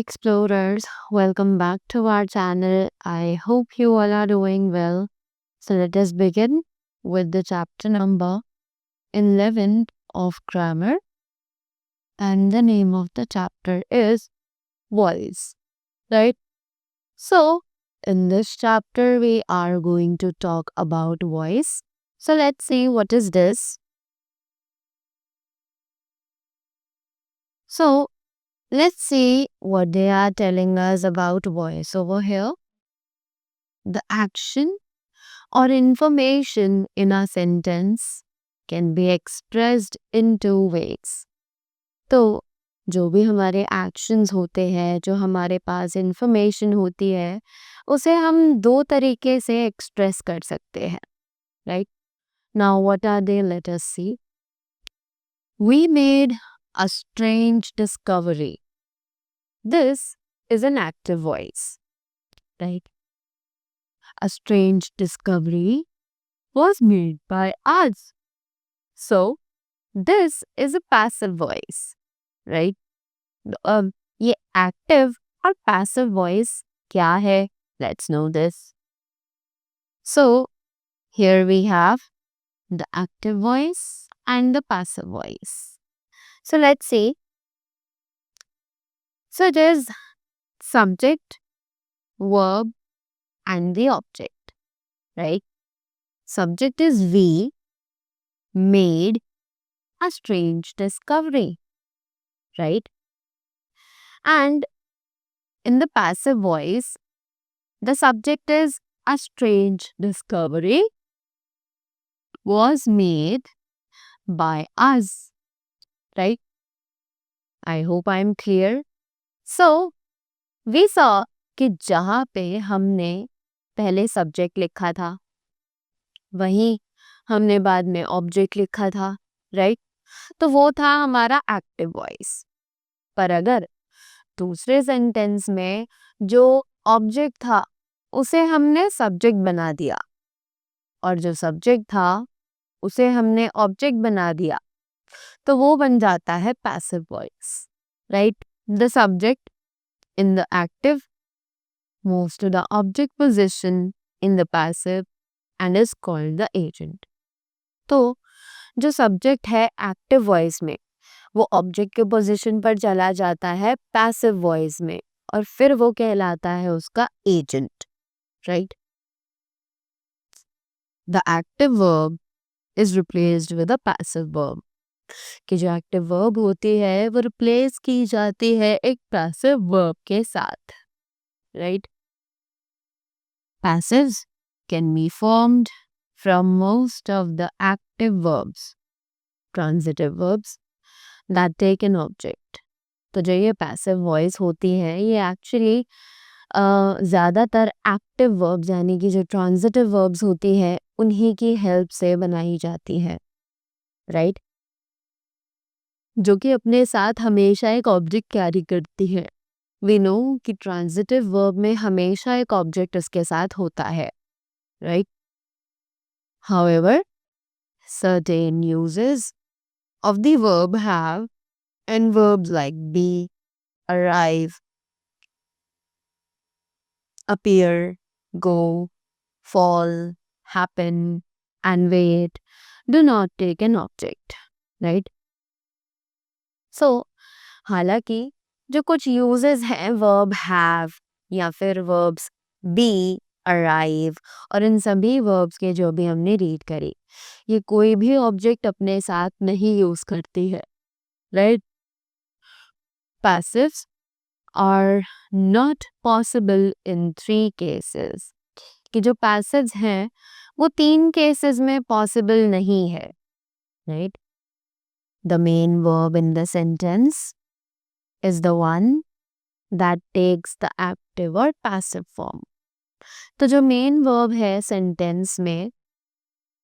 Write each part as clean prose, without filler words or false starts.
explorers, welcome back to our channel. I hope you all are doing well. So, let us begin with the chapter number 11 of grammar, and the name of the chapter is voice, right? So, in this chapter, we are going to talk about voice. So, let's see what is this. So, let's see what they are telling us about voice over here. The action or information in a sentence can be expressed in two ways. तो जो भी हमारे actions होते हैं, जो हमारे पास information होती है, उसे हम दो तरीके से एक्सप्रेस कर सकते हैं, right? Now what are they? Let us see. We made a strange discovery. This is an active voice, right? A strange discovery was made by us. So, this is a passive voice, right? ये active और passive voice क्या है? Let's know this. So, here we have the active voice and the passive voice. So, let's see. So, it is subject, verb, and the object, right? Subject is we made a strange discovery, right? And in the passive voice, the subject is a strange discovery was made by us, right? I hope I am clear. So, we saw कि जहाँ पे हमने पहले subject लिखा था, वहीं हमने बाद में ऑब्जेक्ट लिखा था, राइट? तो वो था हमारा एक्टिव वॉइस. पर अगर दूसरे सेंटेंस में जो ऑब्जेक्ट था उसे हमने सब्जेक्ट बना दिया और जो सब्जेक्ट था उसे हमने ऑब्जेक्ट बना दिया, तो वो बन जाता है passive voice, right? The subject in the active moves to the object position in the passive and is called the agent. तो जो सब्जेक्ट है एक्टिव वॉइस में वो ऑब्जेक्ट के पोजीशन पर चला जाता है पैसिव वॉइस में और फिर वो कहलाता है उसका agent, right? The active verb is replaced with a passive verb. कि जो एक्टिव वर्ब होती है वो रिप्लेस की जाती है एक पैसिव वर्ब के साथ, right? Passives can be formed from most of the active verbs, transitive verbs that take an object. तो जो ये पैसिव वॉइस होती है ये एक्चुअली ज़्यादातर एक्टिव वर्ब्स यानी कि जो ट्रांजिटिव वर्ब्स होती है उन्हीं की हेल्प से बनाई जाती है, राइट? जो कि अपने साथ हमेशा एक ऑब्जेक्ट कैरी करती है. वी नो कि ट्रांजिटिव वर्ब में हमेशा एक ऑब्जेक्ट उसके साथ होता है, right? However, certain uses of the verb have and verbs like be, arrive, appear, go, fall, happen, and wait do not take an object, right? So, हालांकि जो कुछ uses हैं verb have या फिर verbs be, arrive और इन सभी verbs के जो भी हमने रीड करी ये कोई भी ऑब्जेक्ट अपने साथ नहीं यूज करती है, right? Passives are not possible in 3 cases. कि जो passives हैं वो 3 cases में possible नहीं है, right? The main verb in the sentence is the one that takes the active or passive form. तो जो मेन वर्ब है सेंटेंस में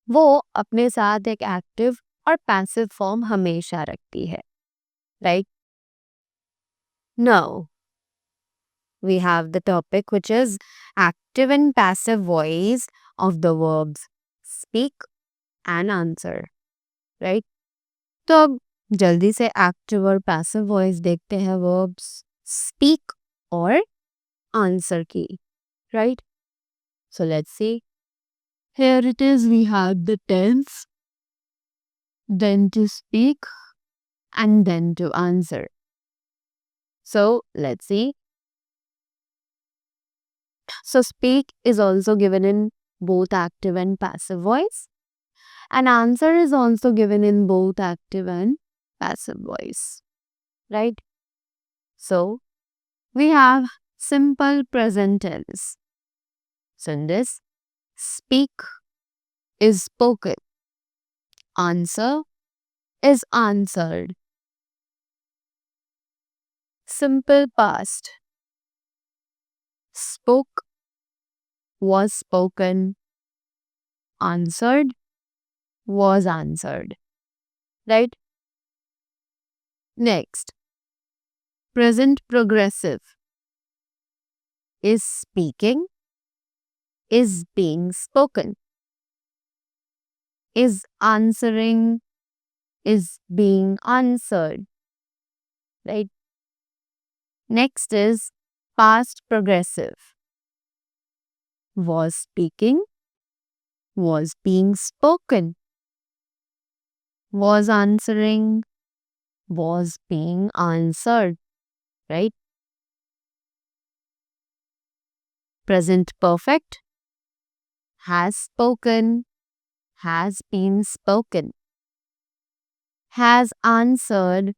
वो अपने साथ एक एक्टिव और पैसिव फॉर्म हमेशा रखती है, right? Now we have the topic which is active and passive voice of the verbs speak and answer, right? तो अब जल्दी से एक्टिव और पैसिव वॉइस देखते हैं. Verbs speak or answer key, right? So let's see. Here it is, we have the tense, then to speak, and then to answer. So let's see. So speak is also given in both active and passive voice. And answer is also given in both active and passive voice, right? So we have simple present tense. So in this, speak is spoken, answer is answered. Simple past, spoke was spoken, answered was answered, right? Next, present progressive is speaking, is being spoken, is answering, is being answered, right? Next is past progressive, was speaking, was being spoken, was answering, was being answered, right? Present perfect, has spoken, has been spoken, has answered,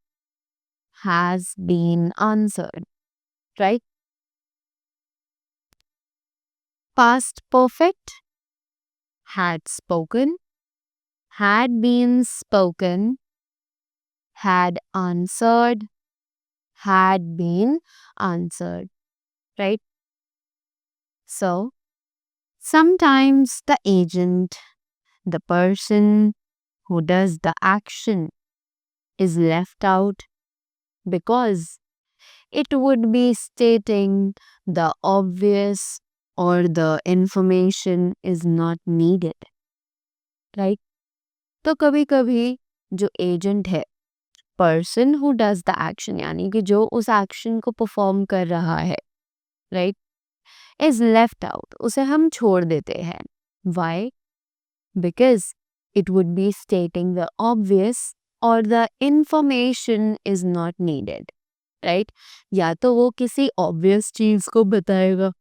has been answered, right? Past perfect, had spoken, had been spoken, had answered, had been answered, right? So, sometimes the agent, the person who does the action, is left out because it would be stating the obvious or the information is not needed, right? तो कभी कभी जो agent है, person who does the action, यानी कि जो उस action को परफॉर्म कर रहा है, राइट, इज लेफ्ट आउट, उसे हम छोड़ देते हैं. Why? Because it would be stating the obvious और the information is not needed, right? या तो वो किसी ऑब्वियस चीज को बताएगा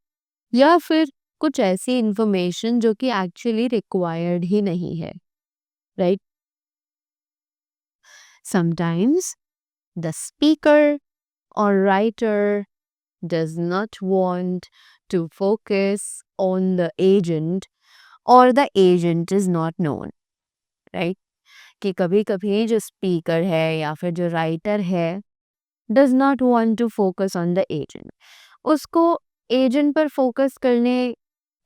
या फिर कुछ ऐसी इंफॉर्मेशन जो कि एक्चुअली रिक्वायर्ड ही नहीं है, right? Sometimes the speaker or writer does not want to focus on the agent or the agent is not known, right? कि कभी कभी जो स्पीकर है या फिर जो राइटर है does not want to focus on the agent. उसको एजेंट पर फोकस करने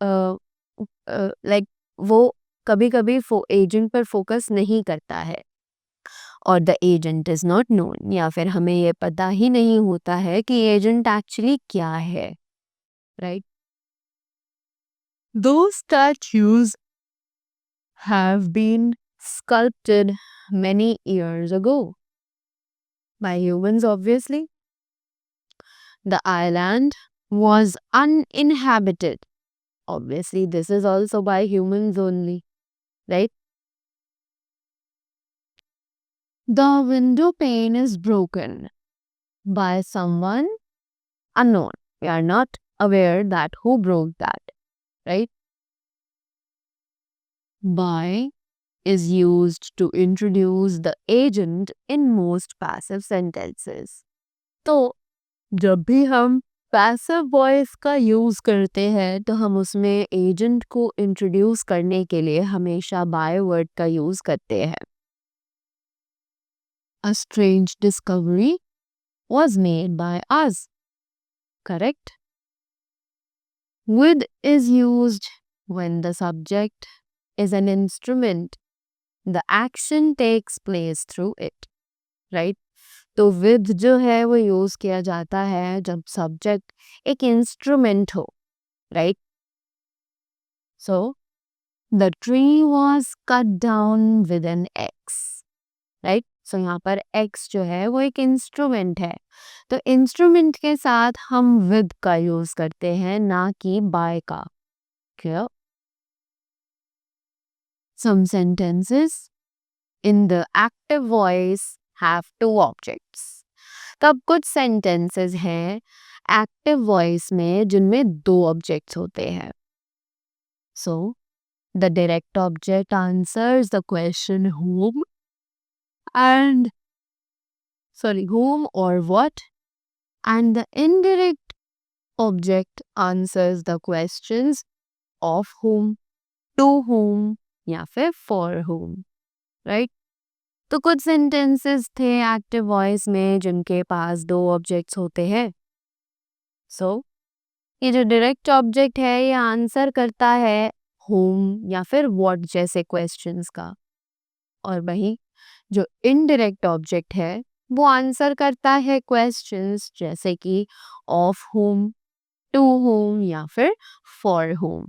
लाइक वो कभी कभी एजेंट पर फोकस नहीं करता है और the agent is not known, या फिर हमें ये पता ही नहीं होता है कि एजेंट एक्चुअली क्या है, right? Those statues have been sculpted many years ago by humans, obviously. The island was uninhabited. Obviously, this is also by humans only, right? The window pane is broken by someone unknown. We are not aware that who broke that, right? By is used to introduce the agent in most passive sentences. तो जब भी हम passive voice का use करते हैं तो हम उसमें एजेंट को इंट्रोड्यूस करने के लिए हमेशा बाय वर्ड का यूज करते हैं. A strange discovery was made by us. Correct? With is used when the subject is an instrument. The action takes place through it. Right? तो with जो है वो यूज किया जाता है जब सब्जेक्ट एक इंस्ट्रूमेंट हो, right? So the tree was cut down with an axe, right? So यहाँ पर X जो है वो एक इंस्ट्रूमेंट है, तो इंस्ट्रूमेंट के साथ हम विद का यूज करते हैं, ना कि बाय का. Clear? Some sentences in the active voice have two objects. तब कुछ sentences हैं active voice में जिनमें दो objects होते हैं. So, the direct object answers the question whom and whom or what, and the indirect object answers the questions of whom, to whom या फिर for whom, right? तो कुछ sentences थे active voice में जिनके पास दो objects होते हैं. So, ये जो direct object है ये आंसर करता है whom या फिर what जैसे questions का, और वहीं जो indirect object है वो आंसर करता है questions जैसे कि of whom, to whom या फिर for whom.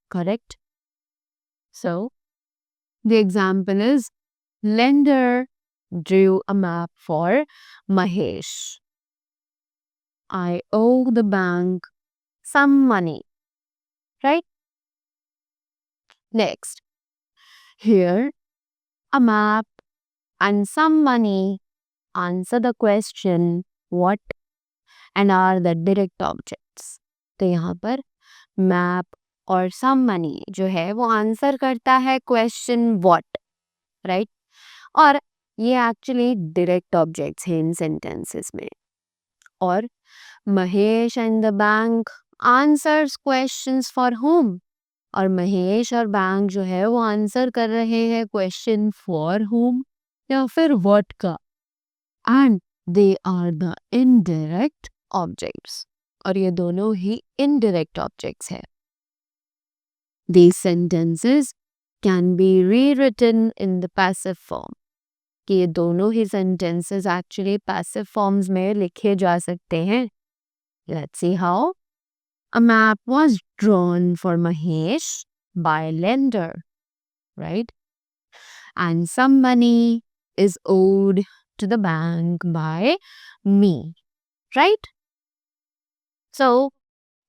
Correct? So, the example is lender drew a map for Mahesh. I owe the bank some money. Right? Next, here a map and some money answer the question what and are the direct objects. तो यहाँ पर map और some money जो है वो answer करता है question what, right? और ये actually direct objects हैं इन sentences में. और Mahesh and the bank answers questions for whom, और महेश और बैंक जो है वो आंसर कर रहे हैं क्वेश्चन फॉर whom या फिर what का, and they are the indirect objects, और ये दोनों ही इनडायरेक्ट ऑब्जेक्ट्स हैं. These sentences can be rewritten in the passive form. कि ये दोनों ही sentences actually passive forms में लिखे जा सकते हैं. Let's see how. A map was drawn for Mahesh by lender, right? And some money is owed to the bank by me, right? So,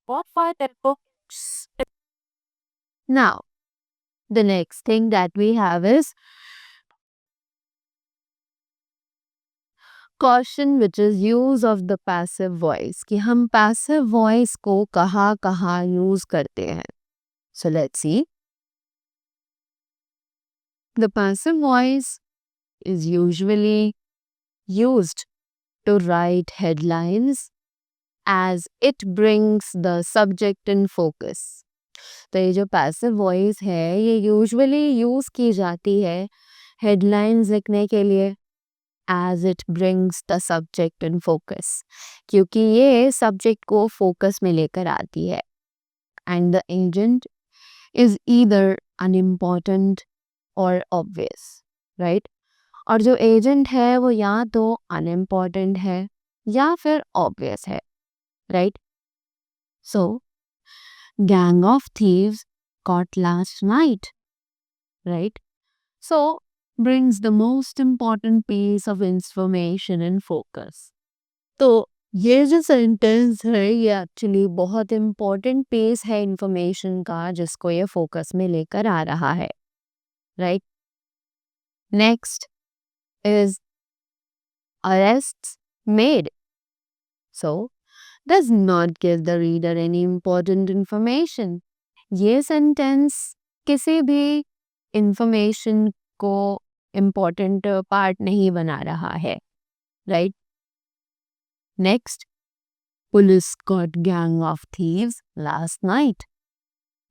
what are the books? Now, the next thing that we have is caution, which is use of the passive voice. कि हम passive voice को कहाँ कहाँ use करते हैं. So, let's see. The passive voice is usually used to write headlines as it brings the subject in focus. तो ये जो passive voice है ये usually use की जाती है headlines लिखने के लिए as it brings the subject in focus, क्योंकि ये subject को focus में लेकर आती है. And the agent is either unimportant or obvious, right? और जो एजेंट है वो या तो अनइम्पॉर्टेंट है या फिर ऑब्वियस है, right? So gang of thieves caught last night, right? So brings the most important piece of information in focus. तो ये जो सेंटेंस है ये एक्चुअली बहुत इम्पोर्टेंट पीस है इंफॉर्मेशन का जिसको ये फोकस में लेकर आ रहा है, right? Next is arrests made. So, does not give the reader any important information. ये sentence किसी भी information को important part नहीं बना रहा है, right? Next, police caught gang of thieves last night.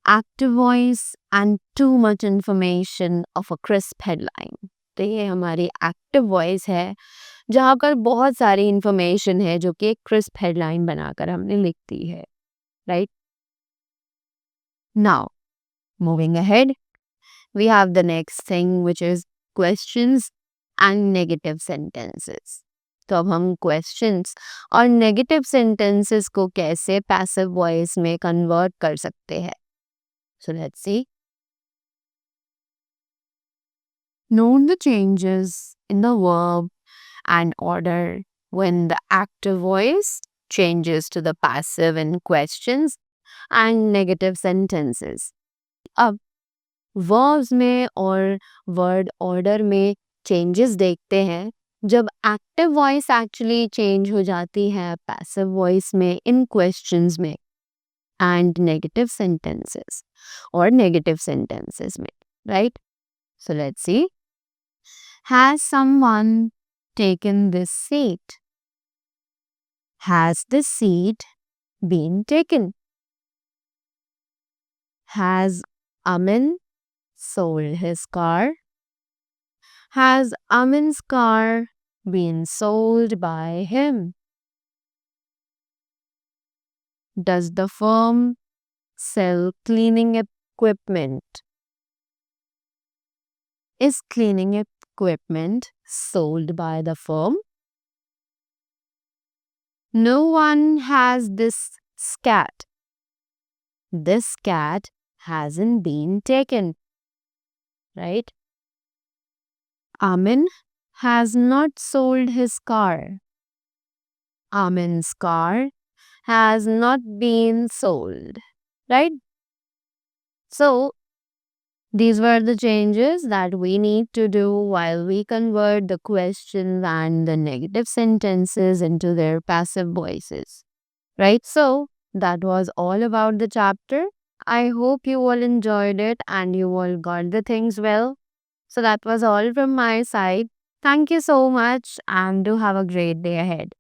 Active voice and too much information of a crisp headline. तो ये हमारी एक्टिव वॉइस है जहाँ पर बहुत सारी इंफॉर्मेशन है जो कि एक क्रिस्प हेडलाइन बनाकर हमने लिख दी है, right? Now moving ahead we have the next thing which is questions and negative sentences. तो अब हम क्वेश्चंस और नेगेटिव सेंटेंसेस को कैसे पैसिव वॉइस में कन्वर्ट कर सकते हैं. So let's see. Note the changes in the verb and order when the active voice changes to the passive in questions and negative sentences. अब verbs में और word order में changes देखते हैं जब active voice actually change हो जाती है passive voice में in questions में and negative sentences or negative sentences में, right? So let's see. Has someone taken this seat? Has this seat been taken? Has Amin sold his car? Has Amin's car been sold by him? Does the firm sell cleaning equipment? Is cleaning equipment sold by the firm? No one has this cat. This cat hasn't been taken, right? Amin has not sold his car. Amin's car has not been sold, right? So, these were the changes that we need to do while we convert the questions and the negative sentences into their passive voices, right? So, that was all about the chapter. I hope you all enjoyed it and you all got the things well. So, that was all from my side. Thank you so much and do have a great day ahead.